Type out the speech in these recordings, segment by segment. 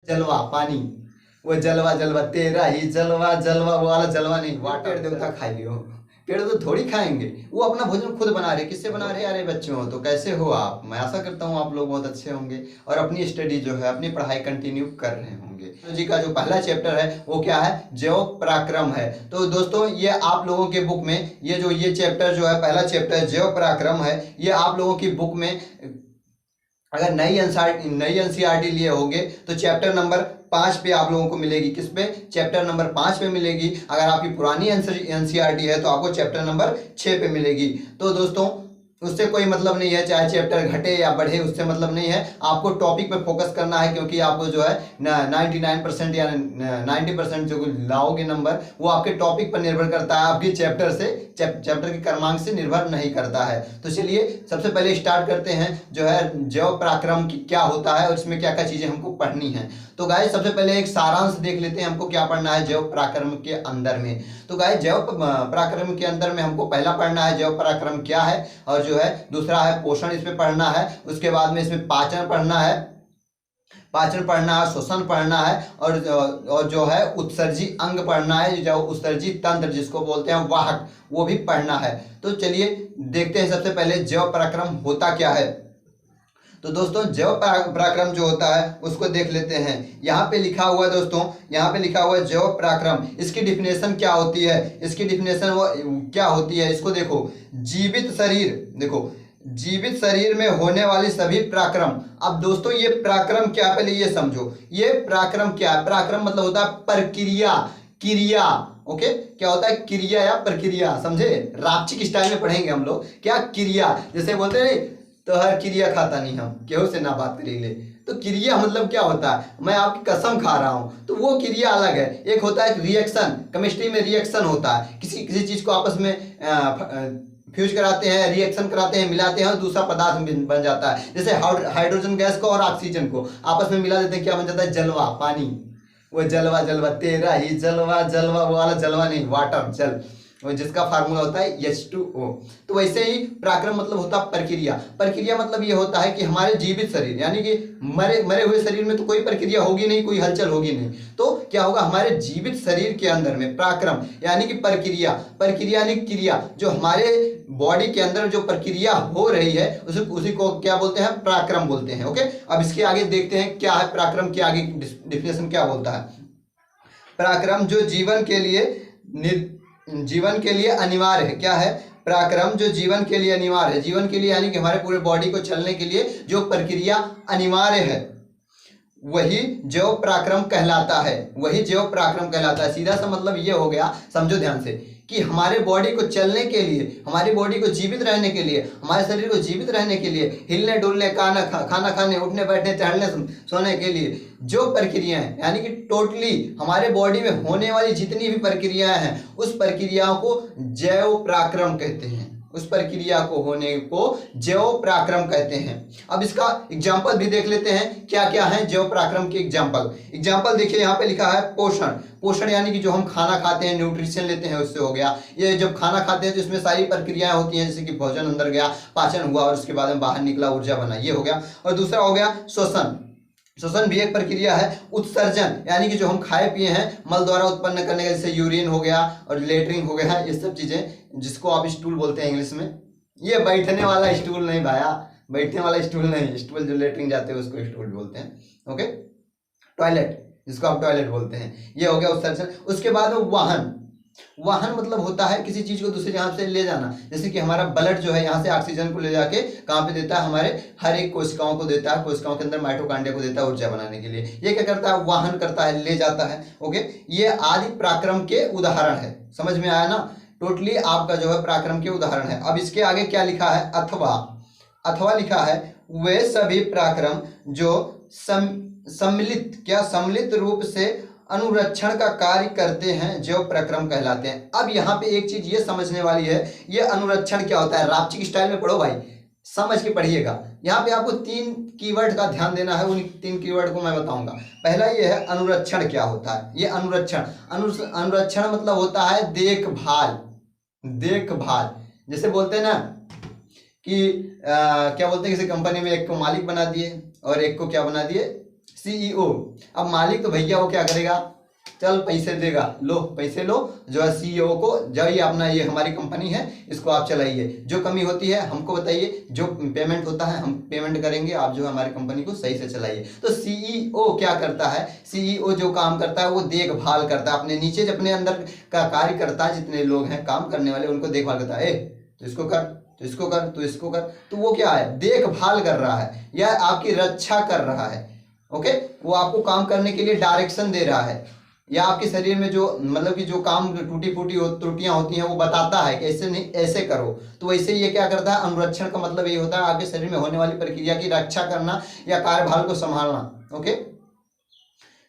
जलवा पानी, वो जलवा जलवा तेरा ही जलवा जलवा, वो वाला जलवा नहीं, वाटर देवता खा लियो। पेड़ तो थोड़ी खाएंगे, वो अपना भोजन खुद बना रहे। किससे बना रहे? अरे बच्चों, तो कैसे हो आप? मैं आशा करता हूँ आप लोग बहुत अच्छे होंगे और अपनी स्टडी जो है, अपनी पढ़ाई कंटिन्यू कर रहे होंगे। जी का जो पहला चैप्टर है वो क्या है? जैव पराक्रम है। तो दोस्तों ये आप लोगों के बुक में ये चैप्टर जो है, पहला चैप्टर जैव पराक्रम है, ये आप लोगों की बुक में अगर नई एनसीईआरटी लिए होंगे तो चैप्टर नंबर 5 पे आप लोगों को मिलेगी। किस पे? चैप्टर नंबर 5 पे मिलेगी। अगर आपकी पुरानी एनसीईआरटी है तो आपको चैप्टर नंबर 6 पे मिलेगी। तो दोस्तों उससे कोई मतलब नहीं है, चाहे चैप्टर घटे या बढ़े, उससे मतलब नहीं है। आपको टॉपिक पे फोकस करना है, क्योंकि आपको जो है 99% या 90% जो लाओगे नंबर, वो आपके टॉपिक पर निर्भर करता है, आपके चैप्टर के क्रमांक से निर्भर नहीं करता है। तो चलिए सबसे पहले स्टार्ट करते हैं जो है जैव पराक्रम क्या होता है और इसमें क्या क्या चीजें हमको पढ़नी है। तो गाइस सबसे पहले एक सारांश देख लेते हैं, हमको क्या पढ़ना है जैव पराक्रम के अंदर में। तो गाइस जैव पराक्रम के अंदर में हमको पहला पढ़ना है जैव पराक्रम क्या है, और जो है दूसरा है पोषण इसमें पढ़ना है। उसके बाद में इसमें पाचन पढ़ना है, श्वसन पढ़ना है, और जो है उत्सर्जी अंग पढ़ना है, जो उत्सर्जी तंत्र जिसको बोलते हैं वाहक, वो भी पढ़ना है। तो चलिए देखते हैं सबसे पहले जैव पराक्रम होता क्या है। तो दोस्तों जैव पराक्रम जो होता है उसको देख लेते हैं। यहाँ पे लिखा हुआ है दोस्तों, यहाँ पे लिखा हुआ है जैव पराक्रम, इसकी डिफिनेशन क्या होती है, इसकी डिफिनेशन वो क्या होती है, इसको देखो। जीवित शरीर, देखो जीवित शरीर में होने वाली सभी पराक्रम। अब दोस्तों ये पराक्रम क्या, पहले ये समझो, ये पराक्रम क्या है। पराक्रम मतलब होता है प्रक्रिया, क्रिया। ओके, क्या होता है? क्रिया या प्रक्रिया, समझे? रापचिक स्टाइल में पढ़ेंगे हम लोग। क्या? क्रिया। जैसे बोलते हैं तो हर क्रिया खाता नहीं, हम केहू से ना बात करेंगे। तो क्रिया मतलब क्या होता है? मैं आपकी कसम खा रहा हूं, तो वो क्रिया अलग है। एक होता है रिएक्शन, केमिस्ट्री में रिएक्शन होता है, किसी चीज को आपस में फ्यूज कराते हैं, रिएक्शन कराते हैं, मिलाते हैं और दूसरा पदार्थ बन जाता है। जैसे हाइड्रोजन गैस को और ऑक्सीजन को आपस में मिला देते हैं, क्या बन जाता है? जलवा पानी, वो जलवा जलवा तेरा ही जलवा जलवा, वो वाला जलवा नहीं, वाटर जल, और जिसका फार्मूला होता है H2O। तो वैसे ही पराक्रम मतलब होता है प्रक्रिया। प्रक्रिया मतलब ये होता है कि हमारे जीवित शरीर, यानी कि मरे हुए शरीर में तो कोई प्रक्रिया होगी नहीं, कोई हलचल होगी नहीं, तो क्या होगा? हमारे जीवित शरीर के अंदर में पराक्रम यानी कि प्रक्रिया यानी क्रिया, जो हमारे बॉडी के अंदर जो प्रक्रिया हो रही है उसी को क्या बोलते हैं? पराक्रम बोलते हैं। ओके, अब इसके आगे देखते हैं क्या है पराक्रम के आगे डिफिनेशन क्या बोलता है। पराक्रम जो जीवन के लिए अनिवार्य है। क्या है? पराक्रम जो जीवन के लिए अनिवार्य है। जीवन के लिए यानी कि हमारे पूरे बॉडी को चलने के लिए जो प्रक्रिया अनिवार्य है, वही जैव पराक्रम कहलाता है। वही जैव पराक्रम कहलाता है। सीधा सा मतलब ये हो गया, समझो ध्यान से, कि हमारे बॉडी को चलने के लिए, हमारी बॉडी को जीवित रहने के लिए, हमारे शरीर को जीवित रहने के लिए, हिलने डुलने, खाना खाने, उठने बैठने, टहलने सोने के लिए जो प्रक्रियाएं, यानी कि टोटली हमारे बॉडी में होने वाली जितनी भी प्रक्रियाएं हैं, उस प्रक्रियाओं को जैव पराक्रम कहते हैं। उस प्रक्रिया को होने को जैव पराक्रम कहते हैं। अब इसका एग्जाम्पल भी देख लेते हैं, क्या क्या है जैव पराक्रम के एग्जाम्पल देखिए, यहाँ पे लिखा है पोषण यानी कि जो हम खाना खाते हैं, न्यूट्रिशन लेते हैं, उससे हो गया। ये जब खाना खाते हैं तो इसमें सारी प्रक्रियाएं होती हैं, जैसे कि भोजन अंदर गया, पाचन हुआ और उसके बाद में बाहर निकला, ऊर्जा बना, ये हो गया। और दूसरा हो गया श्वसन भी एक प्रक्रिया है। उत्सर्जन यानी कि जो हम खाए पिए हैं मल द्वारा उत्पन्न करने का, जैसे यूरिन हो गया और लेटरिन हो गया, ये सब चीजें, जिसको आप स्टूल बोलते हैं इंग्लिश में। ये बैठने वाला स्टूल नहीं भाया, बैठने वाला स्टूल नहीं, स्टूल जो लेटरिन जाते हैं उसको स्टूल बोलते हैं। ओके, टॉयलेट जिसको आप टॉयलेट बोलते हैं, ये हो गया उत्सर्जन। उसके बाद वाहन मतलब होता है किसी चीज को दूसरे जहां से ले जाना। जैसे कि हमारा ब्लड जो है यहाँ से ऑक्सीजन को ले जाके कहाँ पे देता है? हमारे हर एक कोशिकाओं को देता है, कोशिकाओं के अंदर माइटोकॉन्ड्रिया को देता है ऊर्जा बनाने के लिए। ये क्या करता है? वाहन करता है, ले जाता है। ओके, ये आदि पराक्रम के उदाहरण है। समझ में आया ना? टोटली आपका जो है पराक्रम के उदाहरण है। अब इसके आगे क्या लिखा है? अथवा लिखा है वे सभी पराक्रम जो सम्मिलित रूप से अनुरक्षण का कार्य करते हैं, जैव पराक्रम कहलाते हैं। अब यहाँ पे एक चीज ये समझने वाली है, ये अनुरक्षण क्या होता है? रापचिक स्टाइल में पढ़ो भाई, समझ के पढ़िएगा। यहाँ पे आपको 3 कीवर्ड का ध्यान देना है, उन 3 कीवर्ड को मैं बताऊंगा। पहला ये है अनुरक्षण क्या होता है। ये अनुरक्षण मतलब होता है देखभाल। जैसे बोलते हैं ना कि क्या बोलते हैं, किसी कंपनी में एक को मालिक बना दिए और एक को क्या बना दिए? सीईओ। अब मालिक तो भैया वो क्या करेगा, चल पैसे देगा, लो पैसे लो, जो है सीईओ को, जो ये अपना ये हमारी कंपनी है इसको आप चलाइए, जो कमी होती है हमको बताइए, जो पेमेंट होता है हम पेमेंट करेंगे, आप जो है हमारी कंपनी को सही से चलाइए। तो सीईओ क्या करता है, सीईओ जो काम करता है वो देखभाल करता है, अपने नीचे अपने अंदर का कार्य करता है, जितने लोग हैं काम करने वाले उनको देखभाल करता है, तो इसको कर, तो इसको कर, तो इसको कर, तो वो क्या है, देखभाल कर रहा है या आपकी रक्षा कर रहा है। ओके, वो आपको काम करने के लिए डायरेक्शन दे रहा है, या आपके शरीर में जो मतलब कि जो काम टूटी फूटी त्रुटियां होती हैं वो बताता है कि ऐसे नहीं ऐसे करो। तो वैसे ये क्या करता है, अनुरक्षण का मतलब ये होता है आपके शरीर में होने वाली प्रक्रिया की रक्षा करना या कार्यभार को संभालना। ओके,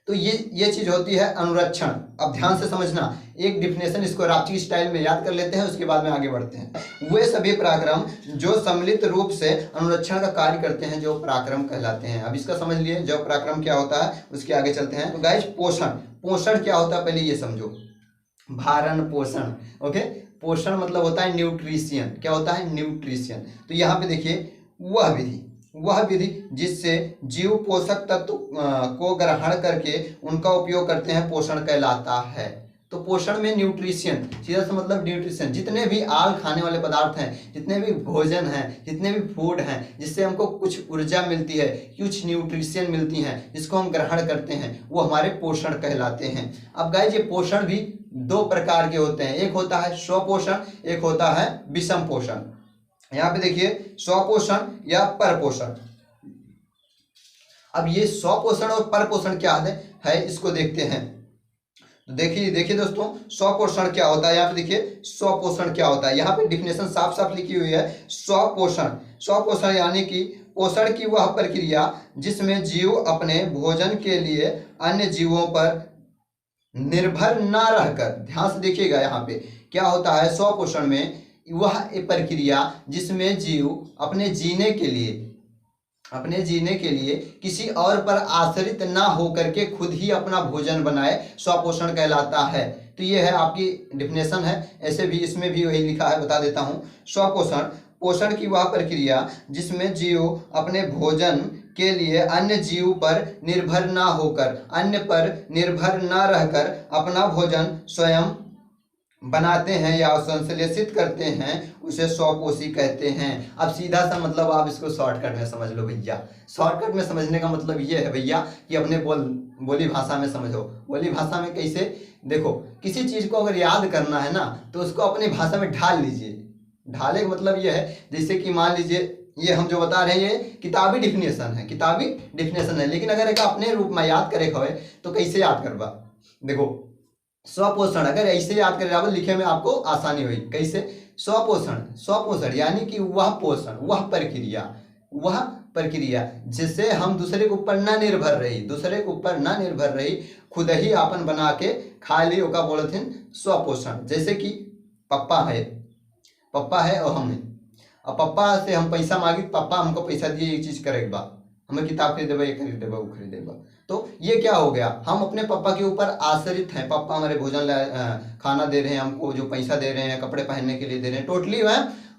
तो ये चीज होती है अनुरक्षण। अब ध्यान से समझना, एक डिफिनेशन इसको रांची स्टाइल में याद कर लेते हैं, उसके बाद में आगे बढ़ते हैं। वे सभी पराक्रम जो सम्मिलित रूप से अनुरक्षण का कार्य करते हैं जो पराक्रम कहलाते हैं। अब इसका समझ लिए जो पराक्रम क्या होता है, उसके आगे चलते हैं। तो गाइस पोषण, पोषण क्या होता है पहले ये समझो, भारण पोषण। ओके, पोषण मतलब होता है न्यूट्रिशियन। क्या होता है, न्यूट्रिशियन। तो यहाँ पे देखिए वह विधि जिससे जीव पोषक तत्व को ग्रहण करके उनका उपयोग करते हैं पोषण कहलाता है। तो पोषण में न्यूट्रिशियन, सीधा सा मतलब न्यूट्रिशन, जितने भी आल खाने वाले पदार्थ हैं, जितने भी भोजन हैं, जितने भी फूड हैं जिससे हमको कुछ ऊर्जा मिलती है, कुछ न्यूट्रिशियन मिलती हैं, जिसको हम ग्रहण करते हैं, वो हमारे पोषण कहलाते हैं। अब गाइस ये पोषण भी दो प्रकार के होते हैं, एक होता है स्वपोषण, एक होता है विषम पोषण। यहाँ पे देखिए स्वपोषण या परपोषण। अब ये स्वपोषण और परपोषण क्या है इसको देखते हैं। तो देखिए दोस्तों, स्वपोषण क्या होता है, यहाँ पे देखिए स्वपोषण क्या होता है। यहाँ पे डिफिनेशन साफ साफ लिखी हुई है। स्वपोषण यानी कि पोषण की वह प्रक्रिया जिसमें जीव अपने भोजन के लिए अन्य जीवों पर निर्भर ना रहकर, ध्यान से देखिएगा यहाँ पे क्या होता है, स्वपोषण में वह प्रक्रिया जिसमें जीव अपने जीने के लिए किसी और पर आश्रित ना होकर के खुद ही अपना भोजन बनाए, स्वपोषण कहलाता है। तो ये है आपकी डिफिनेशन है, ऐसे भी इसमें भी वही लिखा है, बता देता हूँ। स्वपोषण, पोषण की वह प्रक्रिया जिसमें जीव अपने भोजन के लिए अन्य जीव पर निर्भर ना होकर, अन्य पर निर्भर ना रहकर अपना भोजन स्वयं बनाते हैं या संश्लेषित करते हैं, उसे स्वपोषी कहते हैं। अब सीधा सा मतलब आप इसको शॉर्टकट में समझ लो भैया। शॉर्टकट में समझने का मतलब ये है भैया कि अपने बोली भाषा में समझो। बोली भाषा में कैसे, देखो किसी चीज़ को अगर याद करना है ना तो उसको अपनी भाषा में ढाल लीजिए। ढाले का मतलब ये है, जैसे कि मान लीजिए ये हम जो बता रहे हैं ये किताबी डिफिनेशन है, लेकिन अगर एक अपने रूप में याद करे खोए तो कैसे याद करबा। देखो स्वपोषण अगर ऐसे याद करे लिखे में आपको आसानी हुई। कैसे, स्वपोषण यानी कि वह पोषण, वह प्रक्रिया जिससे हम दूसरे के ऊपर ना निर्भर रही, खुद ही आपन बना के खा ली, ओका बोलते हैं स्वपोषण। जैसे कि पप्पा है और हम हैं, और पप्पा से हम पैसा मांगी, पप्पा हमको पैसा दिए ये चीज़ करेगा बा, हमें किताब खरीदेगा, ये खरीदेगा, वो खरीदेगा। तो ये क्या हो गया, हम अपने पापा के ऊपर आश्रित हैं। पापा हमारे भोजन खाना दे रहे हैं, हमको जो पैसा दे रहे हैं, कपड़े पहनने के लिए दे रहे हैं, टोटली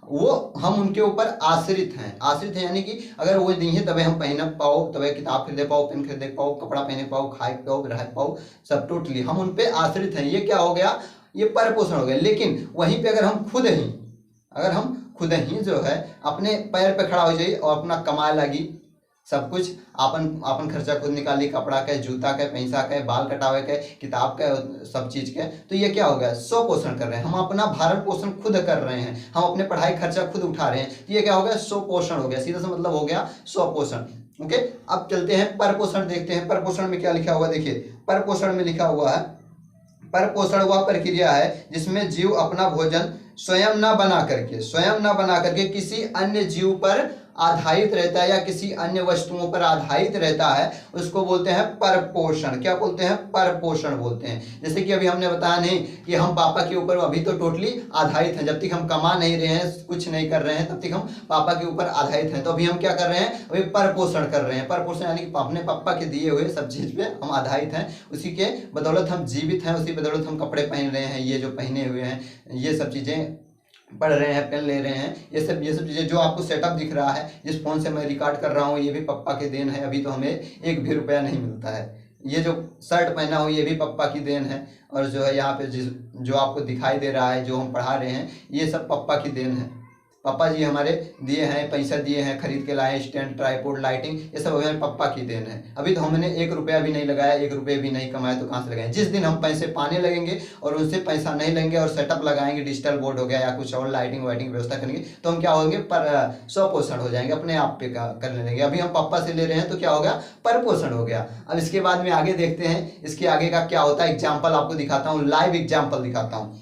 वो हम उनके ऊपर आश्रित हैं यानी कि अगर वो नहीं है तभी हम पहन पाओ, तभी किताब खरीदे पाओ, पेन खरीदे पाओ, कपड़ा पहने पाओ, खाए पाओ, रह पाओ, सब टोटली हम उन पे आश्रित हैं। ये क्या हो गया, ये परपोषण हो गया। लेकिन वहीं पे अगर हम खुद ही जो है अपने पैर पे खड़ा हो जाइए और अपना कमाए लगी, सब कुछ आपन खर्चा खुद निकाली, कपड़ा के, जूता के, पैसा के, बाल कटावे के, किताब के, सब चीज के, तो ये क्या हो गया, स्वपोषण कर रहे हैं। हम अपना भरण पोषण खुद कर रहे हैं, हम अपने पढ़ाई खर्चा खुद उठा रहे हैं, तो ये क्या हो गया, स्वपोषण हो गया। सीधा सा मतलब हो गया स्वपोषण। ओके, अब चलते हैं परपोषण, देखते हैं परपोषण में क्या लिखा हुआ। देखिए परपोषण में लिखा हुआ है, परपोषण वह प्रक्रिया है जिसमें जीव अपना भोजन स्वयं न बना करके किसी अन्य जीव पर आधारित रहता है या किसी अन्य वस्तुओं पर आधारित रहता है, उसको बोलते हैं परपोषण। क्या बोलते हैं, परपोषण बोलते हैं। जैसे कि अभी हमने बताया नहीं कि हम पापा के ऊपर अभी तो टोटली आधारित हैं, जब तक हम कमा नहीं रहे हैं, कुछ नहीं कर रहे हैं, तब तक हम पापा के ऊपर आधारित हैं। तो अभी हम क्या कर रहे हैं, अभी परपोषण कर रहे हैं। परपोषण यानी कि अपने पापा के दिए हुए सब चीज पे हम आधारित हैं, उसी के बदौलत हम जीवित हैं, उसी बदौलत हम कपड़े पहन रहे हैं, ये जो पहने हुए हैं, ये सब चीजें पढ़ रहे हैं, पेन ले रहे हैं, ये सब चीज़ें जो आपको सेटअप दिख रहा है, जिस फ़ोन से मैं रिकॉर्ड कर रहा हूँ, ये भी पप्पा की देन है। अभी तो हमें एक भी रुपया नहीं मिलता है। ये जो शर्ट पहना हूँ ये भी पप्पा की देन है। और जो है यहाँ पे जो आपको दिखाई दे रहा है, जो हम पढ़ा रहे हैं, ये सब पप्पा की देन है। पापा जी हमारे दिए हैं, पैसा दिए हैं, खरीद के लाए, स्टैंड, ट्राईपोड, लाइटिंग, ये सब हमारे पापा की देन है। अभी तो हमने एक रुपया भी नहीं लगाया, एक रुपये भी नहीं कमाया, तो कहाँ से लगाएं। जिस दिन हम पैसे पाने लगेंगे और उनसे पैसा नहीं लेंगे और सेटअप लगाएंगे, डिजिटल बोर्ड हो गया या कुछ और लाइटिंग वाइटिंग व्यवस्था करेंगे, तो हम क्या होंगे, पर स्वपोषण हो जाएंगे, अपने आप पे करने लगेंगे। अभी हम पापा से ले रहे हैं तो क्या हो गया, पर पोषण हो गया। अब इसके बाद में आगे देखते हैं, इसके आगे का क्या होता है। एग्जाम्पल आपको दिखाता हूँ, लाइव एग्जाम्पल दिखाता हूँ।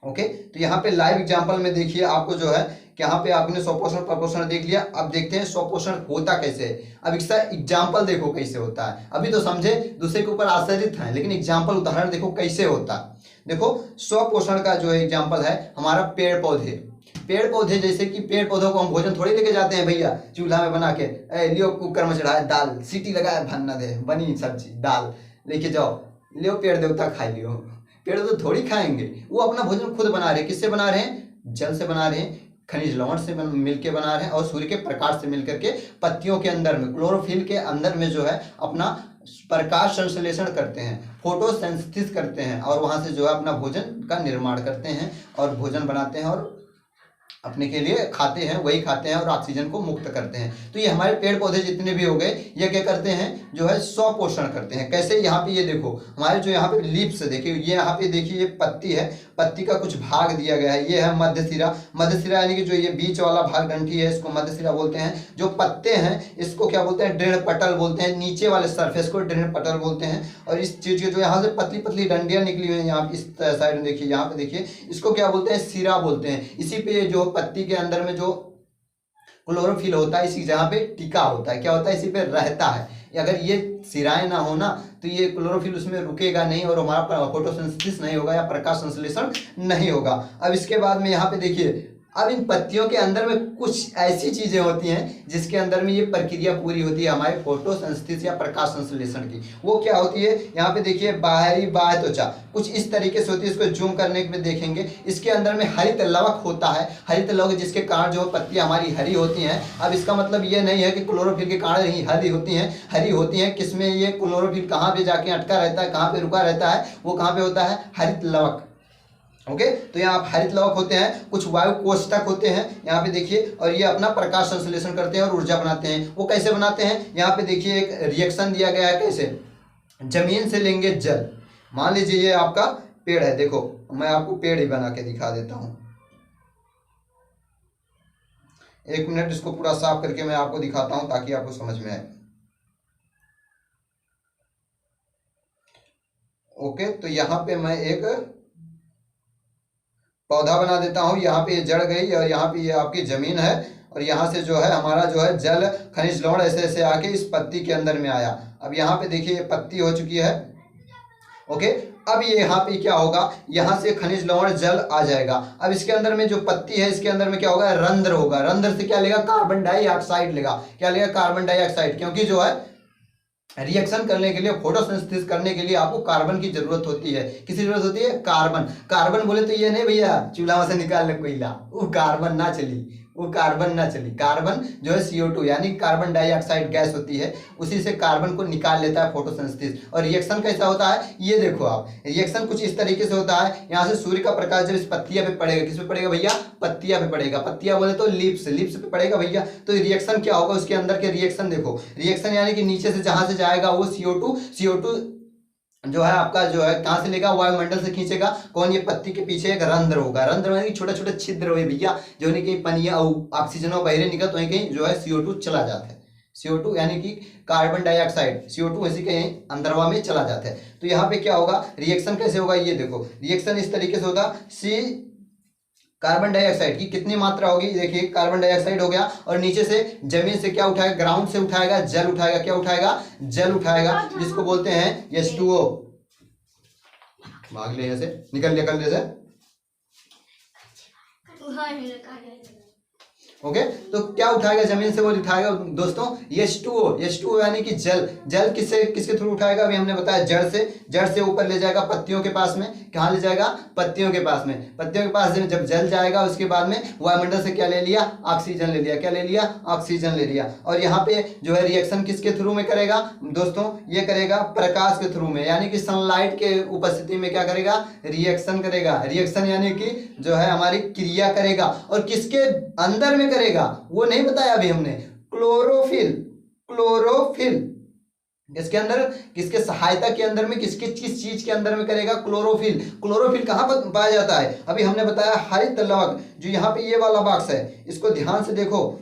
ओके, तो यहाँ पे लाइव एग्जाम्पल में देखिए आपको जो है कि यहाँ पे आपने स्वपोषण प्रपोषण देख लिया। अब देखते हैं स्वपोषण होता कैसे है। अब इसका एग्जाम्पल देखो कैसे होता है। अभी तो समझे, दूसरे के ऊपर आश्रित हैं, लेकिन एग्जाम्पल उदाहरण देखो कैसे होता है। देखो स्वपोषण का जो एग्जाम्पल है हमारा पेड़ पौधे, जैसे कि पेड़ पौधों को हम भोजन थोड़ी लेके जाते हैं भैया चूल्हा में बना के, लियो कुकर में चढ़ाया दाल, सीटी लगाया, भन्ना दे, बनी सब्जी दाल, लेके जाओ, लियो पेड़ देवता खा लियो। पेड़ तो थोड़ी खाएंगे, वो अपना भोजन खुद बना रहे हैं। किससे बना रहे हैं, जल से बना रहे हैं, खनिज लवण से मिलकर बना रहे हैं, और सूर्य के प्रकाश से मिलकर के पत्तियों के अंदर में, क्लोरोफिल के अंदर में जो है अपना प्रकाश संश्लेषण करते हैं, फोटोसिंथेसिस करते हैं, और वहां से जो है अपना भोजन का निर्माण करते हैं और भोजन बनाते हैं और अपने के लिए खाते हैं, वही खाते हैं और ऑक्सीजन को मुक्त करते हैं। तो ये हमारे पेड़ पौधे जितने भी हो गए, ये क्या करते हैं, जो है स्वपोषण करते हैं। कैसे, यहाँ पे ये देखो हमारे जो यहाँ पे लीव्स देखिए, ये यहाँ पे देखिए ये पत्ती है, पत्ती का कुछ भाग दिया गया है, ये है मध्य सिरा यानी कि जो ये बीच वाला भाग डंठी है, इसको मध्य सिरा बोलते हैं। जो पत्ते हैं इसको क्या बोलते हैं, दृढ़ पटल बोलते हैं। नीचे वाले सरफेस को दृढ़ पटल बोलते हैं। और इस चीज के जो यहाँ से पतली पतली डंडियां निकली हुई है, यहाँ इस साइड में देखिए, यहाँ पे देखिए, इसको क्या बोलते हैं, सिरा बोलते हैं। इसी पे जो पत्ती के अंदर में जो क्लोरोफिल होता है, इसी जगह पे टिका होता है, क्या होता है, इसी पे रहता है। अगर ये सिराएं ना हो ना, तो ये क्लोरोफिल उसमें रुकेगा नहीं और हमारा फोटोसिंथेसिस नहीं होगा या प्रकाश संश्लेषण नहीं होगा। अब इसके बाद में यहाँ पे देखिए, अब इन पत्तियों के अंदर में कुछ ऐसी चीजें होती हैं जिसके अंदर में ये प्रक्रिया पूरी होती है हमारे फोटोसिंथेसिस या प्रकाश संश्लेषण की। वो क्या होती है, यहाँ पे देखिए, बाहरी बाह्य त्वचा कुछ इस तरीके से होती है। इसको जूम करने में देखेंगे, इसके अंदर में हरित लवक होता है, हरित लवक जिसके कारण जो पत्तियां हमारी हरी होती हैं। अब इसका मतलब ये नहीं है कि क्लोरोफिल के कारण ही हरी होती हैं। किसमें ये क्लोरोफिल कहाँ पे जाके अटका रहता है, कहाँ पे रुका रहता है, वो कहाँ पे होता है, हरित लवक। ओके, तो यहाँ आप हरित लवक होते हैं, कुछ वायु कोष्ठक होते हैं यहाँ पे देखिए, और ये अपना प्रकाश संश्लेषण करते हैं और ऊर्जा बनाते हैं। वो कैसे बनाते हैं, यहाँ पे देखिए एक रिएक्शन दिया गया है। कैसे, जमीन से लेंगे जल, मान लीजिए ये आपका पेड़ है, देखो मैं आपको पेड़ ही बना के दिखा देता हूँ। एक मिनट, इसको पूरा साफ करके मैं आपको दिखाता हूँ ताकि आपको समझ में आए। ओके, तो यहाँ पे मैं एक पौधा बना देता हूँ। यहाँ पे ये जड़ गई और यहाँ पे ये आपकी जमीन है, और यहाँ से जो है हमारा जो है जल, खनिज लवण ऐसे ऐसे आके इस पत्ती के अंदर में आया। अब यहाँ पे देखिए ये पत्ती हो चुकी है। ओके, अब ये यहाँ पे क्या होगा, यहाँ से खनिज लवण जल आ जाएगा। अब इसके अंदर में जो पत्ती है, इसके अंदर में क्या होगा, रंध्र होगा। रंध्र से क्या लेगा, कार्बन डाइऑक्साइड लेगा। क्या लेगा, कार्बन डाइऑक्साइड, क्योंकि जो है रिएक्शन करने के लिए, फोटोसिंथेसिस करने के लिए आपको कार्बन की जरूरत होती है। किसी जरूरत होती है, कार्बन। कार्बन बोले तो ये नहीं भैया चूल्हा से निकाल ले कोयला, वो कार्बन ना चली। कार्बन जो है CO2 यानी कार्बन डाइऑक्साइड गैस होती है, उसी से कार्बन को निकाल लेता है फोटोसिंथेसिस। और रिएक्शन कैसा होता है, ये देखो आप, रिएक्शन कुछ इस तरीके से होता है। यहाँ से सूर्य का प्रकाश जब इस पत्तियां पे पड़ेगा, किस पे पड़ेगा भैया, पत्तियां पे पड़ेगा। पत्तियां बोले तो लीव्स पे पड़ेगा भैया। तो रिएक्शन क्या होगा, उसके अंदर के रिएक्शन देखो, रिएक्शन यानी कि नीचे से जहां से जाएगा वो CO2 जो है आपका जो है कहाँ से लेगा, वायुमंडल से खींचेगा। कौन, ये पत्ती के पीछे एक रंध्र होगा। रंध्र यानी छोटे छोटे छिद्र हुए भैया, जो नहीं कहीं पनिया ऑक्सीजन बहरे निकल तो कहीं जो है CO2 चला जाता है। CO2 यानी कि कार्बन डाइऑक्साइड, CO2 ऐसी कहीं अंदरवा में चला जाता है। तो यहाँ पे क्या होगा, रिएक्शन कैसे होगा, ये देखो, रिएक्शन इस तरीके से होगा। कार्बन डाइऑक्साइड की कितनी मात्रा होगी, देखिए कार्बन डाइऑक्साइड हो गया, और नीचे से जमीन से क्या उठाएगा, ग्राउंड से उठाएगा, जल उठाएगा। क्या उठाएगा, जल उठाएगा, जिसको बोलते हैं H2O। भाग ले ऐसे, निकल से। ओके, तो क्या उठाएगा जमीन से, वो उठाएगा दोस्तों H2O। H2O यानी कि जल। जल किसके थ्रू उठाएगा, अभी हमने बताया जड़ से। जड़ से ऊपर ले जाएगा पत्तियों के पास में। कहाँ ले जाएगा, पत्तियों के पास में। पत्तियों के पास में जब जल जाएगा उसके बाद में वायुमंडल से क्या ले लिया, ऑक्सीजन ले लिया। क्या ले लिया, ऑक्सीजन ले लिया। और यहाँ पे जो है रिएक्शन किसके थ्रू में करेगा दोस्तों, ये करेगा प्रकाश के थ्रू में, यानी कि सनलाइट के उपस्थिति में क्या करेगा, रिएक्शन करेगा। रिएक्शन यानी कि जो है हमारी क्रिया करेगा। और किसके अंदर में करेगा वो नहीं बताया अभी हमने, क्लोरोफिल। क्लोरोफिल इसके अंदर, किसके सहायता के अंदर में, किस चीज के अंदर में करेगा, क्लोरोफिल। क्लोरोफिल कहाँ पर पाया जाता है, अभी हमने बताया हरित लवक। जो यहाँ पे ये वाला बॉक्स है, इसको ध्यान से देखो,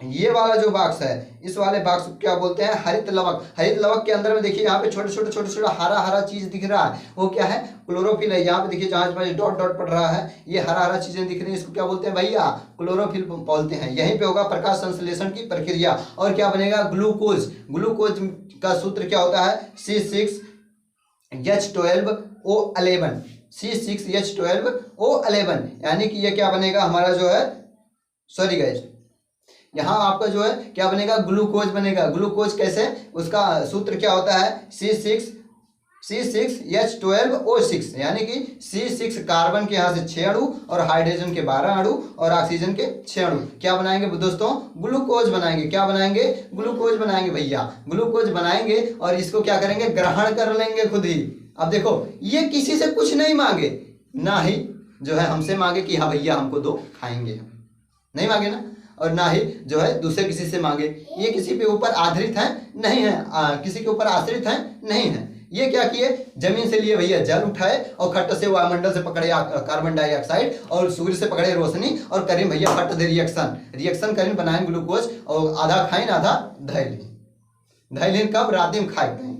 ये वाला जो बॉक्स है, इस वाले बॉक्स को क्या बोलते हैं, हरित लवक। हरित लवक के अंदर में देखिए यहाँ पे छोटे छोटे हरा हरा चीज दिख रहा है, वो क्या है, क्लोरोफिल है। यहाँ पे देखिए जहां पर डॉट डॉट पड़ रहा है, ये हरा हरा चीजें दिख रही है, इसको क्या बोलते हैं भैया, क्लोरोफिल बोलते हैं। यहीं पे होगा प्रकाश संश्लेषण की प्रक्रिया, और क्या बनेगा, ग्लूकोज। ग्लूकोज का सूत्र क्या होता है, C6H12O11। C6H12O11, यानी कि ये क्या बनेगा हमारा जो है, सॉरी गाइस, यहाँ आपका जो है क्या बनेगा, ग्लूकोज बनेगा। ग्लूकोज कैसे, उसका सूत्र क्या होता है, C6H12O6, यानी कि C6 कार्बन के यहाँ से 6 अणु और हाइड्रोजन के 12 अणु और ऑक्सीजन के 6 अणु क्या बनाएंगे दोस्तों, ग्लूकोज बनाएंगे। क्या बनाएंगे, ग्लूकोज बनाएंगे भैया, ग्लूकोज बनाएंगे। और इसको क्या करेंगे, ग्रहण कर लेंगे खुद ही। अब देखो, ये किसी से कुछ नहीं मांगे, ना ही जो है हमसे मांगे कि हाँ भैया हमको दो, खाएंगे, नहीं मांगे ना, और ना ही जो है दूसरे किसी से मांगे। ये किसी पे ऊपर आधारित है नहीं है, किसी के ऊपर आश्रित है नहीं है। ये क्या किए, जमीन से लिए भैया जल उठाए, और खट्ट से वायुमंडल से पकड़े कार्बन डाइऑक्साइड, और सूर्य से पकड़े रोशनी, और करें भैया फट दे रिएक्शन करें, बनाए ग्लूकोज, और आधा खाइन आधा धैलिन। कब, राती में खाए नहीं,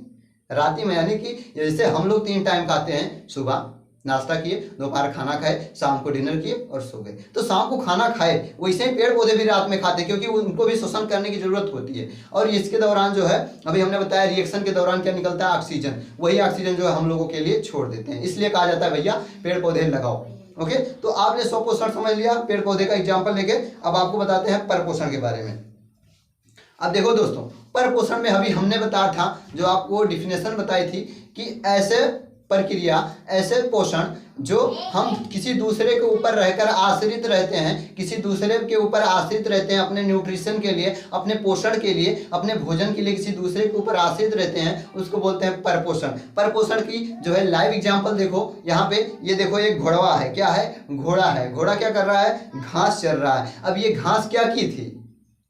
राती में, यानी कि जैसे हम लोग 3 टाइम खाते हैं, सुबह नाश्ता किए, दोपहर खाना खाए, शाम को डिनर किए और सो गए। तो शाम को खाना खाए, वैसे ही पेड़ पौधे भी रात में खाते हैं, क्योंकि उनको भी शोषण करने की जरूरत होती है। और इसके दौरान जो है, अभी हमने बताया रिएक्शन के दौरान क्या निकलता है, ऑक्सीजन। वही ऑक्सीजन जो है हम लोगों के लिए छोड़ देते हैं, इसलिए कहा जाता है भैया पेड़ पौधे लगाओ। ओके, तो आपने स्वपोषण समझ लिया, पेड़ पौधे का एग्जाम्पल लेके अब आपको बताते हैं परपोषण के बारे में। अब देखो दोस्तों, परपोषण में अभी हमने बताया था, जो आपको डिफिनेशन बताई थी, कि ऐसे प्रक्रिया, ऐसे पोषण जो हम किसी दूसरे के ऊपर रहकर आश्रित रहते हैं, किसी दूसरे के ऊपर आश्रित रहते हैं अपने न्यूट्रिशन के लिए, अपने पोषण के लिए, अपने भोजन के लिए किसी दूसरे के ऊपर आश्रित रहते हैं, उसको बोलते हैं परपोषण। परपोषण की जो है लाइव एग्जांपल देखो, यहाँ पे ये देखो, एक घोड़वा है, क्या है, घोड़ा है। घोड़ा क्या कर रहा है, घास चर रहा है। अब ये घास क्या की थी,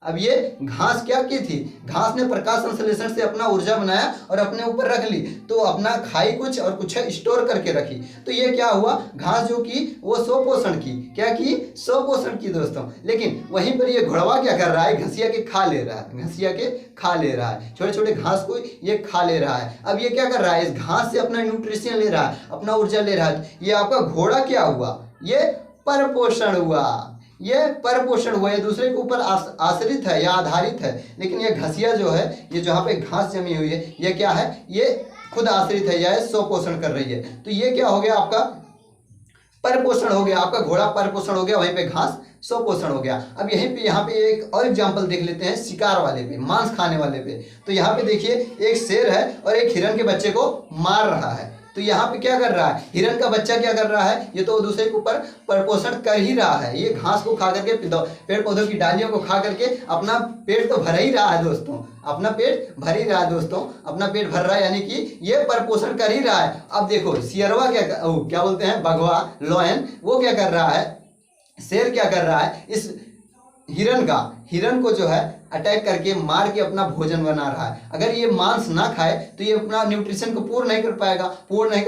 अब ये घास क्या की थी, घास ने प्रकाश संश्लेषण से अपना ऊर्जा बनाया और अपने ऊपर रख ली, तो अपना खाई कुछ और कुछ स्टोर करके रखी। तो ये क्या हुआ, घास जो की वो स्वपोषण की, क्या की, स्वपोषण की दोस्तों। लेकिन वहीं पर ये घोड़वा क्या कर रहा है, घसिया के खा ले रहा है, घसिया के खा ले रहा है, छोटे छोटे घास को ये खा ले रहा है। अब ये क्या कर रहा है, इस घास से अपना न्यूट्रिशन ले रहा है, अपना ऊर्जा ले रहा है। ये आपका घोड़ा क्या हुआ, ये परपोषण हुआ, ये परपोषण हुआ, ये दूसरे के ऊपर आश्रित है या आधारित है। लेकिन ये घसिया जो है, ये जहाँ पे घास जमी हुई है, ये क्या है, ये खुद आश्रित है या स्वपोषण कर रही है। तो ये क्या हो गया, आपका परपोषण हो गया, आपका घोड़ा परपोषण हो गया, वहीं पे घास स्वपोषण हो गया। अब यहीं पे यहाँ पे एक और एग्जांपल देख लेते हैं, शिकार वाले पे, मांस खाने वाले पे। तो यहाँ पे देखिए, एक शेर है और एक हिरन के बच्चे को मार रहा है। तो यहाँ पे क्या कर रहा है, हिरन का बच्चा क्या कर रहा है, ये तो दूसरे के ऊपर परपोषण कर ही रहा है। ये घास को खा करके, पेड़ पौधों की डालियों को खा करके अपना पेट तो भर ही रहा है दोस्तों, अपना पेट भर ही रहा है दोस्तों, अपना पेट भर रहा है, यानी कि ये परपोषण कर ही रहा है। अब देखो सियरवा क्या बोलते हैं, बघवा, लॉयन, वो क्या कर रहा है, शेर क्या कर रहा है, इस हिरन को जो है अटैक करके मार के अपना भोजन बना रहा है। अगर ये मांस ना खाए तो ये अपना न्यूट्रिशन को पूर्ण नहीं कर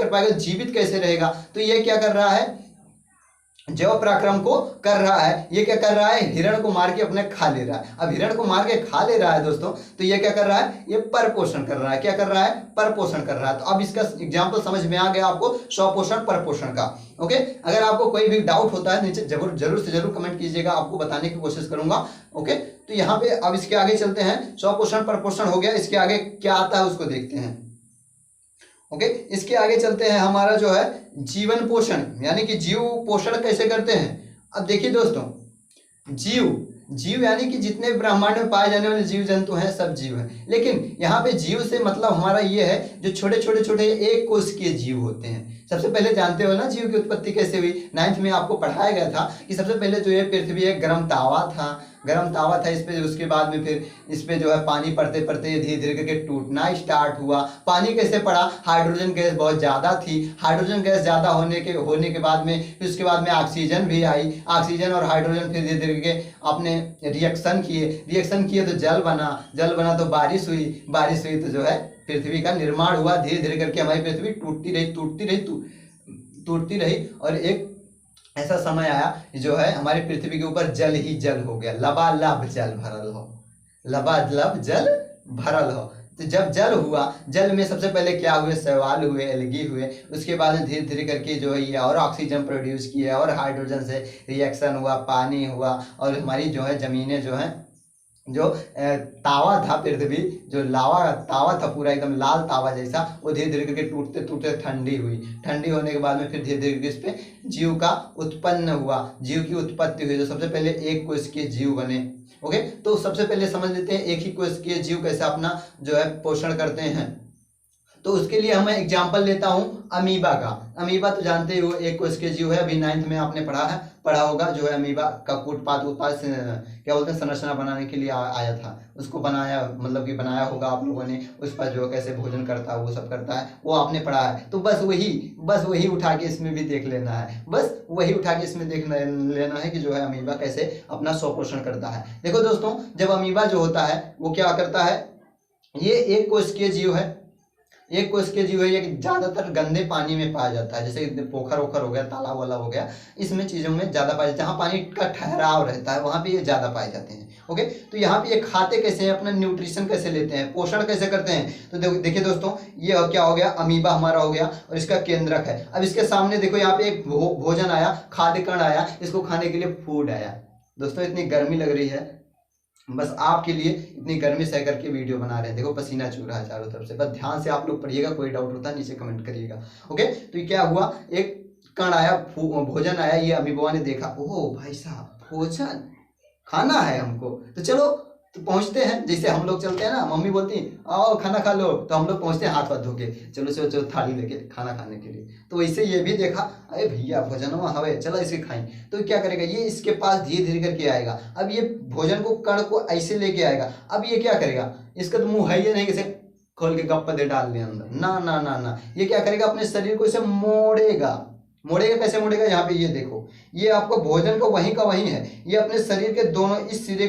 पाएगा, जीवित कैसे रहेगा। तो ये क्या कर रहा है, जैव पराक्रम को कर रहा है। ये क्या कर रहा है, हिरण को मार के अपने खा ले रहा है। अब हिरण को मार के खा ले रहा है दोस्तों, तो ये क्या कर रहा है, ये परपोषण कर रहा है। क्या कर रहा है, परपोषण कर रहा है। तो अब इसका एग्जांपल समझ में आ गया आपको, स्वपोषण परपोषण का। ओके, अगर आपको कोई भी डाउट होता है नीचे जरूर से जरूर कमेंट कीजिएगा, आपको बताने की कोशिश करूंगा। ओके, तो यहाँ पे अब इसके आगे चलते हैं। स्वपोषण परपोषण हो गया, इसके आगे क्या आता है उसको देखते हैं। ओके, इसके आगे चलते हैं, हमारा जो है जीवन पोषण, यानी कि जीव पोषण कैसे करते हैं। अब देखिए दोस्तों, जीव, जीव यानी कि जितने ब्रह्मांड में पाए जाने वाले जीव जंतु हैं सब जीव हैं। लेकिन यहाँ पे जीव से मतलब हमारा ये है जो छोटे छोटे छोटे एक कोशिकीय जीव होते हैं। सबसे पहले जानते हो ना जीव की उत्पत्ति कैसे हुई, 9th में आपको पढ़ाया गया था कि सबसे पहले जो ये पृथ्वी एक गर्म तावा था, गर्म तावा था इस पे, उसके बाद में फिर इस पे जो है पानी पड़ते पड़ते धीरे धीरे करके टूटना स्टार्ट हुआ। पानी कैसे पड़ा, हाइड्रोजन गैस बहुत ज़्यादा थी, हाइड्रोजन गैस ज़्यादा होने के बाद में फिर उसके बाद में ऑक्सीजन भी आई, ऑक्सीजन और हाइड्रोजन फिर धीरे धीरे करके आपने रिएक्शन किए तो जल बना तो बारिश हुई तो जो है पृथ्वी का निर्माण हुआ। धीरे धीरे करके हमारी पृथ्वी टूटती रही और एक ऐसा समय आया जो है हमारी पृथ्वी के ऊपर जल ही जल हो गया, लबालब जल भरल हो। तो जब जल हुआ, जल में सबसे पहले क्या हुए, शैवाल हुए, एल्गी हुए, उसके बाद में धीरे धीरे करके जो है ये और ऑक्सीजन प्रोड्यूस किया और हाइड्रोजन से रिएक्शन हुआ, पानी हुआ और हमारी जो है ज़मीनें जो है जो तावा था, पृथ्वी जो लावा तावा था पूरा एकदम लाल तावा जैसा, वो धीरे धीरे करके टूटते टूटते ठंडी हुई। ठंडी होने के बाद में फिर धीरे धीरे करके इस पे जीव का उत्पन्न हुआ, जीव की उत्पत्ति हुई। तो सबसे पहले एक कोशिकीय जीव बने। ओके, तो सबसे पहले समझ लेते हैं एक ही कोशिकीय जीव कैसे अपना जो है पोषण करते हैं। तो उसके लिए मैं एग्जाम्पल लेता हूँ अमीबा का। अमीबा तो जानते ही हो एक कोशिकीय जीव है, अभी 9th में आपने पढ़ा होगा जो है अमीबा का कूटपात उत्पाद क्या बोलते हैं संरचना बनाने के लिए आया था, उसको बनाया मतलब कि बनाया होगा आप लोगों ने, उस पर जो कैसे भोजन करता है वो सब करता है वो आपने पढ़ा है। तो बस वही उठा के इसमें भी देख लेना है, बस वही उठा के इसमें देख लेना है कि जो है अमीबा कैसे अपना स्वपोषण करता है। देखो दोस्तों, जब अमीबा जो होता है वो क्या करता है, ये एक कोशिकीय जीव है, एक कोशिकीय जीव है, ये ज़्यादातर गंदे पानी में पाया जाता है, जैसे पोखर ओखर हो गया, तालाब वाला हो गया, इसमें चीज़ों में ज़्यादा पाया जाता है, जहाँ पानी का ठहराव रहता है वहाँ पे ये ज़्यादा पाए जाते हैं। ओके, तो यहाँ पे ये खाते कैसे हैं, अपना न्यूट्रिशन कैसे लेते हैं, पोषण कैसे करते हैं। तो देखिए दोस्तों, ये क्या हो गया, अमीबा हमारा हो गया और इसका केंद्रक है। अब इसके सामने देखो यहाँ पे एक भोजन आया, खाद्य कण आया, इसको खाने के लिए फूड आया। दोस्तों इतनी गर्मी लग रही है, बस आपके लिए इतनी गर्मी सह करके वीडियो बना रहे हैं। देखो पसीना चू रहा है चारों तरफ से, बस ध्यान से आप लोग पढ़िएगा, कोई डाउट होता है नीचे कमेंट करिएगा। ओके, तो ये क्या हुआ, एक कण आया, भोजन आया, ये अमीबा ने देखा, ओह भाई साहब भोजन खाना है हमको, तो चलो तो पहुंचते हैं। जैसे हम लोग चलते हैं ना, मम्मी बोलती आओ खाना खा लो, तो हम लोग पहुंचते हैं हाथ धो के, चलो चलो चलो थाली लेके खाना खाने के लिए। तो वैसे ये भी देखा, अरे भैया भोजन हवे, चलो इसे खाएं। तो क्या करेगा, ये इसके पास धीरे धीरे करके आएगा। अब ये भोजन को कण को ऐसे लेके आएगा। अब ये क्या करेगा, इसका तो मुंह है ही नहीं इसे खोल के गप्पा दे डाल ले अंदर, ना ना ना ना, ये क्या करेगा, अपने शरीर को इसे मोड़ेगा। कैसे मोड़ेगा, यहाँ पे ये देखो, ये आपको भोजन को वहीं का वहीं है, ये अपने शरीर के दोनों इस सिरे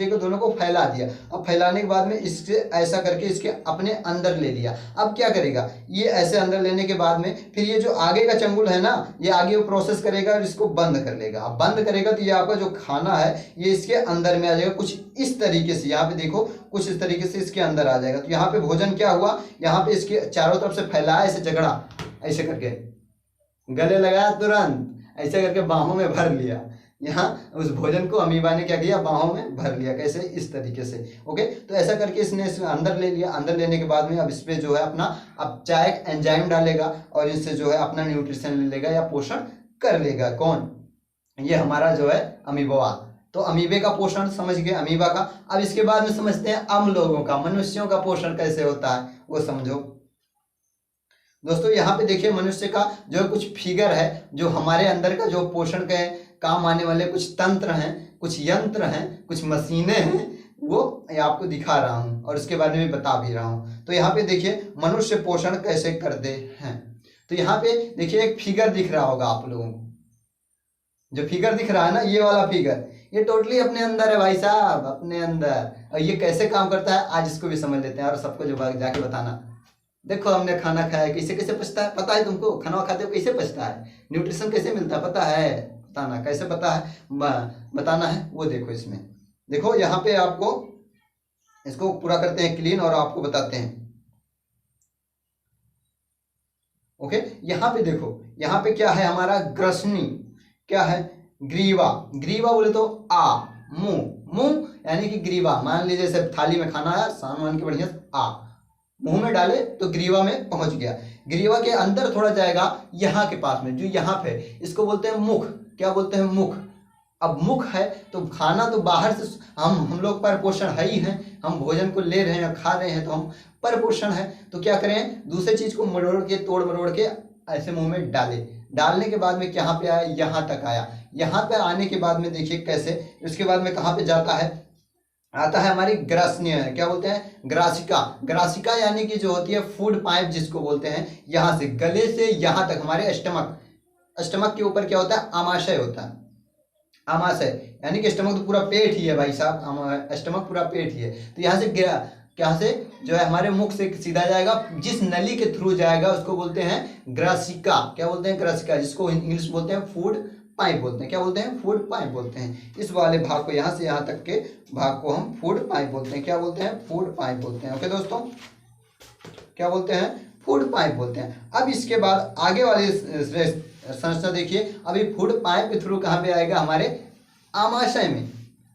को दोनों को फैला दिया। अब फैलाने के बाद में इससे ऐसा करके इसके अपने अंदर ले लिया। अब क्या करेगा, ये ऐसे अंदर लेने के बाद में फिर ये जो आगे का चंगुल है ना, ये आगे वो प्रोसेस करेगा और इसको बंद कर लेगा। अब बंद करेगा तो ये आपका जो खाना है ये इसके अंदर में आ जाएगा, कुछ इस तरीके से। यहाँ पे देखो कुछ इस तरीके से इसके अंदर आ जाएगा। तो यहाँ पे भोजन क्या हुआ, यहाँ पे इसके चारों तरफ से फैलाया, ऐसे झगड़ा ऐसे करके गले लगाया, तुरंत ऐसे करके बाहों में भर लिया। यहाँ उस भोजन को अमीबा ने क्या किया, बाहों में भर लिया। कैसे, इस तरीके से। ओके, तो ऐसा करके इसने अंदर ले लिया। अंदर लेने के बाद में अब इस पे जो है अपना अब चाहे एंजाइम डालेगा और इससे जो है अपना न्यूट्रिशन ले लेगा या पोषण कर लेगा। कौन, ये हमारा जो है अमीबा। तो अमीबे का पोषण समझ गए, अमीबा का। अब इसके बाद में समझते हैं हम लोगों का, मनुष्यों का पोषण कैसे होता है वो समझो दोस्तों। यहाँ पे देखिए मनुष्य का जो कुछ फिगर है, जो हमारे अंदर का जो पोषण के काम आने वाले कुछ तंत्र हैं, कुछ यंत्र हैं, कुछ मशीनें हैं, वो आपको दिखा रहा हूँ और उसके बारे में बता भी रहा हूँ। तो यहाँ पे देखिए मनुष्य पोषण कैसे करते हैं। तो यहाँ पे देखिए एक फिगर दिख रहा होगा आप लोगों को, जो फिगर दिख रहा है ना, ये वाला फिगर, ये टोटली अपने अंदर है भाई साहब, अपने अंदर। और ये कैसे काम करता है आज इसको भी समझ लेते हैं और सबको जो जाके बताना। देखो हमने खाना खाया, कैसे कैसे पचता है पता है तुमको, खाना खाते हो कैसे पचता है, न्यूट्रिशन कैसे मिलता है पता है, बताना कैसे पता है, बताना है वो देखो इसमें। देखो यहाँ पे आपको इसको पूरा करते हैं क्लीन और आपको बताते हैं। ओके, यहाँ पे देखो, यहाँ पे क्या है हमारा ग्रसनी, क्या है ग्रीवा। ग्रीवा बोले तो मुंह यानी कि ग्रीवा। मान लीजिए जैसे थाली में खाना आया, सामान के बढ़िया मुंह में डाले तो ग्रीवा में पहुंच गया। ग्रीवा के अंदर थोड़ा जाएगा यहाँ के पास में, जो यहाँ पे इसको बोलते हैं मुख। क्या बोलते हैं, मुख। अब मुख है तो खाना तो बाहर से, हम लोग परपोषण है ही हैं, हम भोजन को ले रहे हैं खा रहे हैं तो हम परपोषण है। तो क्या करें, दूसरे चीज को मरोड़ के तोड़ मरोड़ के ऐसे मुंह में डाले, डालने के बाद में कहाँ पे आया, यहाँ तक आया। यहाँ पे आने के बाद में देखिए कैसे, उसके बाद में कहाँ पे जाता है, आता है हमारी ग्रासनीय, क्या बोलते हैं, ग्रासिका। ग्रासिका यानी कि जो होती है फूड पाइप जिसको बोलते हैं, यहाँ से गले से यहाँ तक हमारे स्टमक, स्टमक के ऊपर क्या होता है, आमाशय होता है। आमाशय यानी कि स्टमक तो पूरा पेट ही है भाई साहब, स्टमक पूरा पेट ही है। तो यहाँ से यहाँ से जो है हमारे मुख से सीधा जाएगा, जिस नली के थ्रू जाएगा उसको बोलते हैं ग्रासिका। क्या बोलते हैं, ग्रासिका, जिसको इंग्लिश बोलते हैं फूड पाइप बोलते हैं। क्या बोलते हैं, फूड पाइप बोलते हैं। इस वाले भाग को, यहाँ से यहाँ तक के भाग को हम फूड पाइप बोलते हैं। क्या बोलते हैं, फूड पाइप बोलते हैं। ओके दोस्तों, क्या बोलते हैं, फूड पाइप बोलते हैं। अब इसके बाद आगे वाली संरचना देखिए, अभी फूड पाइप के थ्रू कहाँ पे आएगा, हमारे आमाशय में।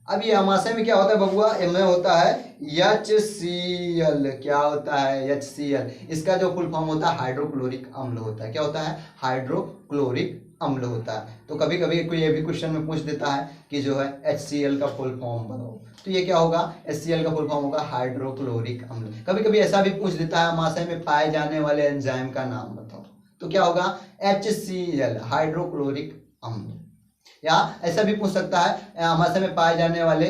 अब ये आमाशय में क्या होता है बबुआ, इनमें होता है HCl। क्या होता है, HCl। इसका जो फुल फॉर्म होता है हाइड्रोक्लोरिक अम्ल होता है। क्या होता है, हाइड्रोक्लोरिक अम्ल होता है। तो कभी कभी कोई ये भी क्वेश्चन में पूछ देता है कि जो है HCl का फुल फॉर्म बताओ, तो ये क्या होगा, HCl का फुल फॉर्म होगा हाइड्रोक्लोरिक अम्ल। कभी कभी ऐसा भी पूछ देता है आमाशय में पाए जाने वाले एंजाइम का नाम बताओ, तो क्या होगा, HCl, हाइड्रोक्लोरिक अम्ल। या ऐसा भी पूछ सकता है आमाशय में पाए जाने वाले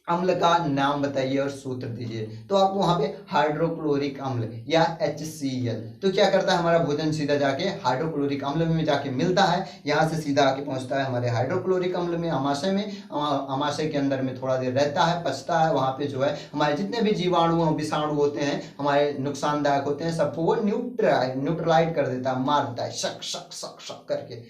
अम्ल का नाम बताइए और सूत्र दीजिए, तो आपको वहां पे हाइड्रोक्लोरिक अम्ल या HCl। तो क्या करता है, हमारा भोजन सीधा जाके हाइड्रोक्लोरिक अम्ल में जाके मिलता है, यहाँ से सीधा आके पहुंचता है हमारे हाइड्रोक्लोरिक अम्ल में, आमाशय में। आमाशय के अंदर में थोड़ा देर रहता है, पचता है, वहां पे जो है हमारे जितने भी जीवाणु विषाणु होते हैं हमारे नुकसानदायक होते हैं, सबको वो न्यूट्रलाइट कर देता है, मार देता है, शक शक शक शक करके।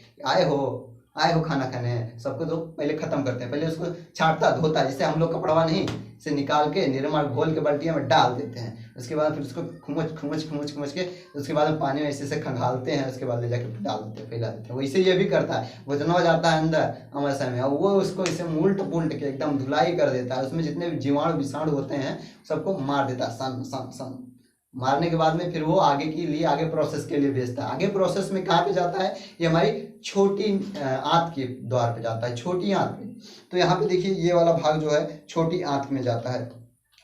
आए हो खाना खाने, सबको तो पहले खत्म करते हैं, पहले उसको छांटता धोता है, जिससे हम लोग कपड़वा नहीं से निकाल के निरमा घोल के बाल्टियां में डाल देते हैं। उसके बाद फिर उसको खुमच के उसके बाद हम पानी में ऐसे से खंगालते हैं, उसके बाद ले जाके डाल देते हैं, फैला देते हैं। वैसे ये भी करता है, भोजनवा जाता है अंदर आमाशय में, और वो उसको इसे उल्ट पुल्ट के एकदम धुलाई कर देता है, उसमें जितने भी जीवाणु विषाणु होते हैं सबको मार देता है, सन सन सन। मारने के बाद में फिर वो आगे के लिए, आगे प्रोसेस के लिए भेजता है। आगे प्रोसेस में कहाँ पे जाता है, ये हमारी छोटी आंत के द्वार पे जाता है, छोटी आंत पे। तो यहाँ पे देखिए ये वाला भाग जो है छोटी आंत में जाता है।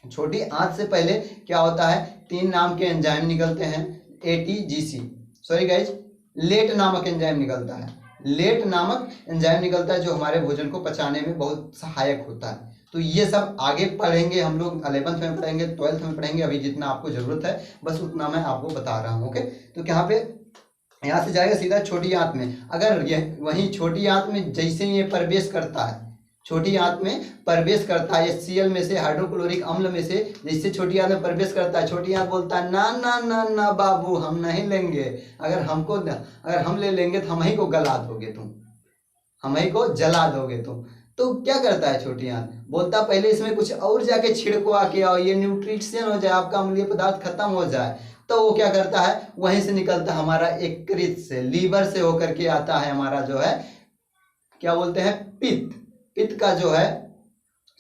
छोटी आंत से पहले क्या होता है, 3 नाम के एंजाइम निकलते हैं, ATGC, सॉरी गाइज, लेट नामक एंजाइम निकलता है। लेट नामक एंजाइम निकलता है जो हमारे भोजन को पचाने में बहुत सहायक होता है। तो ये सब आगे पढ़ेंगे हम लोग, 11th में पढ़ेंगे, 12th में पढ़ेंगे। अभी जितना आपको जरूरत है बस उतना मैं आपको बता रहा हूँ। ओके, तो यहाँ पे, यहाँ से जाएगा सीधा छोटी आंत में। अगर ये वहीं छोटी आंत में जैसे ये प्रवेश करता है, छोटी आंत में प्रवेश करता है HCl में से, हाइड्रोक्लोरिक अम्ल में से, जैसे छोटी आंत में प्रवेश करता है, छोटी आंत बोलता है ना ना ना ना बाबू, हम नहीं लेंगे। अगर हम ले लेंगे तो हम ही को गला दोगे तुम, हम ही को जला दोगे तुम। तो क्या करता है छोटी आंत, बोलता पहले इसमें कुछ और जाके छिड़को आके आओ, ये न्यूट्रिशन हो जाए, आपका अम्लीय पदार्थ खत्म हो जाए। तो वो क्या करता है, वहीं से निकलता है हमारा यकृत से, लीवर से होकर के आता है हमारा जो है, क्या बोलते हैं, पित्त। पित्त का जो है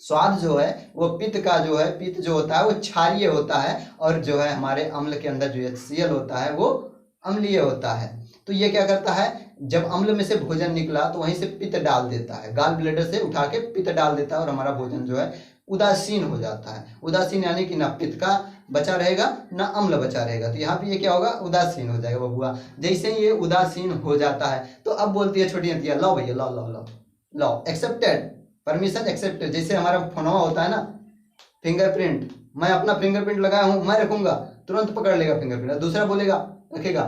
स्वाद जो है वो, पित्त का जो है, पित्त जो होता है वो क्षारीय होता है, और जो है हमारे अम्ल के अंदर जो HCl होता है वो अम्लीय होता है। तो ये क्या करता है, जब अम्ल में से भोजन निकला तो वहीं से पित्त डाल देता है, गाल ब्लेडर से उठा के पित्त डाल देता है, और हमारा भोजन जो है उदासीन हो जाता है। उदासीन यानी कि ना पित्त का बचा रहेगा ना अम्ल बचा रहेगा। तो यहाँ पे ये क्या होगा, उदासीन हो जाएगा बबुआ। जैसे ये उदासीन हो जाता है तो अब बोलती है छोटी हथिया, लो भैया लो लो लो लो, एक्सेप्टेड, परमिशन एक्सेप्टेड। जैसे हमारा फोनवा होता है ना, फिंगरप्रिंट, मैं अपना फिंगरप्रिंट लगाया हूँ, मैं रखूंगा, तुरंत पकड़ लेगा फिंगरप्रिंट। दूसरा बोलेगा, रखेगा,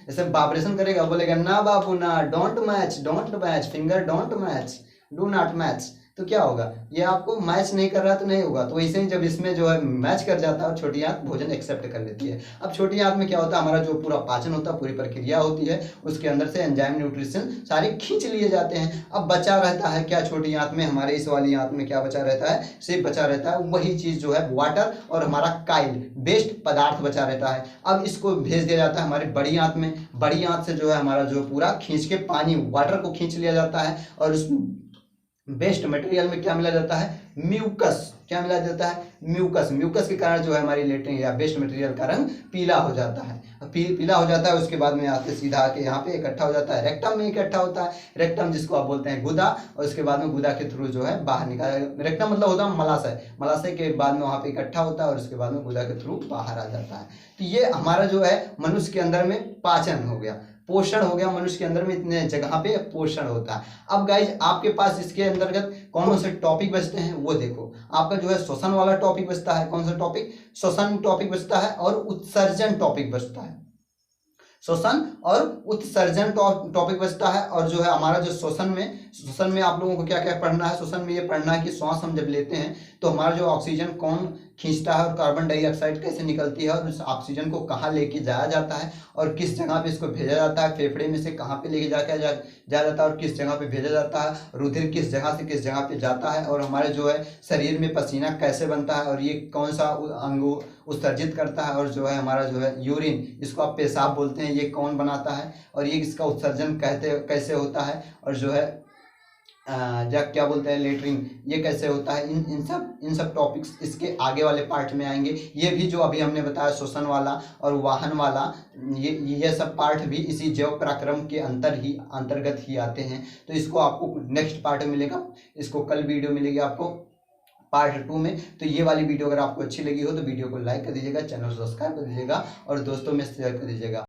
ऐसे वाइब्रेशन करेगा, बोलेगा ना बाबू ना, don't match finger, don't match, do not match. तो क्या होगा, ये आपको मैच नहीं कर रहा तो नहीं होगा। तो वैसे ही जब इसमें जो है मैच कर जाता है, छोटी आंत भोजन एक्सेप्ट कर लेती है। अब छोटी आंत में क्या होता है, हमारा जो पूरा पाचन होता है, पूरी प्रक्रिया होती है, उसके अंदर से एंजाइम न्यूट्रिशन सारे खींच लिए जाते हैं। अब बचा रहता है क्या छोटी आंत में, हमारे इस वाली आंत में क्या बचा रहता है, सिर्फ बचा रहता है वही चीज जो है वाटर और हमारा काइल बेस्ड पदार्थ बचा रहता है। अब इसको भेज दिया जाता है हमारी बड़ी आंत में। बड़ी आंत से जो है हमारा जो पूरा खींच के पानी, वाटर को खींच लिया जाता है, और उस बेस्ट मटेरियल में क्या मिला जाता है, म्यूकस। क्या मिला जाता है, म्यूकस। म्यूकस के कारण जो है हमारी लेटरिन या वेस्ट मटेरियल का रंग पीला हो जाता है। पीला हो जाता है, उसके बाद में आते सीधा आके यहाँ पे इकट्ठा हो जाता है, रेक्टम में इकट्ठा होता है। रेक्टम जिसको आप बोलते हैं गुदा, और उसके बाद में गुदा के थ्रू जो है बाहर निकाल, रेक्टम मतलब होता है मलाशय, मलाशय के बाद में वहाँ पे इकट्ठा होता है और उसके बाद में गुदा के थ्रू बाहर आ जाता है। तो ये हमारा जो है मनुष्य के अंदर में पाचन हो गया, पोषण हो गया। मनुष्य के अंदर में इतने जगह पे पोषण होता है। अब गाइज आपके पास इसके अंतर्गत कौन से टॉपिक बचते हैं वो देखो। आपका जो है श्वसन वाला टॉपिक बचता है, कौन सा टॉपिक, श्वसन टॉपिक बचता है, और उत्सर्जन टॉपिक बचता है, श्वसन और उत्सर्जन टॉपिक बचता है। और जो है हमारा जो श्वसन में आप लोगों को क्या क्या पढ़ना है, श्वसन में ये पढ़ना है कि श्वास हम जब लेते हैं तो हमारा जो ऑक्सीजन कौन खींचता है और कार्बन डाइऑक्साइड कैसे निकलती है, और उस ऑक्सीजन को कहाँ लेके जाया जाता है और किस जगह पे इसको भेजा जाता है, फेफड़े में से कहाँ पे लेके जाया जाता है और किस जगह पे भेजा जाता है, रुधिर किस जगह से किस जगह पे जाता है, और हमारे जो है शरीर में पसीना कैसे बनता है और ये कौन सा अंग उत्सर्जित करता है, और जो है हमारा जो है यूरिन, इसको आप पेशाब बोलते हैं, ये कौन बनाता है, और ये इसका उत्सर्जन कैसे होता है, और जो है क्या बोलते हैं लेटरिन, ये कैसे होता है। इन सब टॉपिक्स इसके आगे वाले पार्ट में आएंगे। ये भी जो अभी हमने बताया श्वसन वाला और वाहन वाला, ये सब पार्ट भी इसी जैव पराक्रम के अंतर्गत ही आते हैं। तो इसको आपको नेक्स्ट पार्ट में मिलेगा, इसको कल वीडियो मिलेगी आपको पार्ट 2 में। तो ये वाली वीडियो अगर आपको अच्छी लगी हो तो वीडियो को लाइक कर दीजिएगा, चैनल सब्सक्राइब कर दीजिएगा और दोस्तों में शेयर कर दीजिएगा।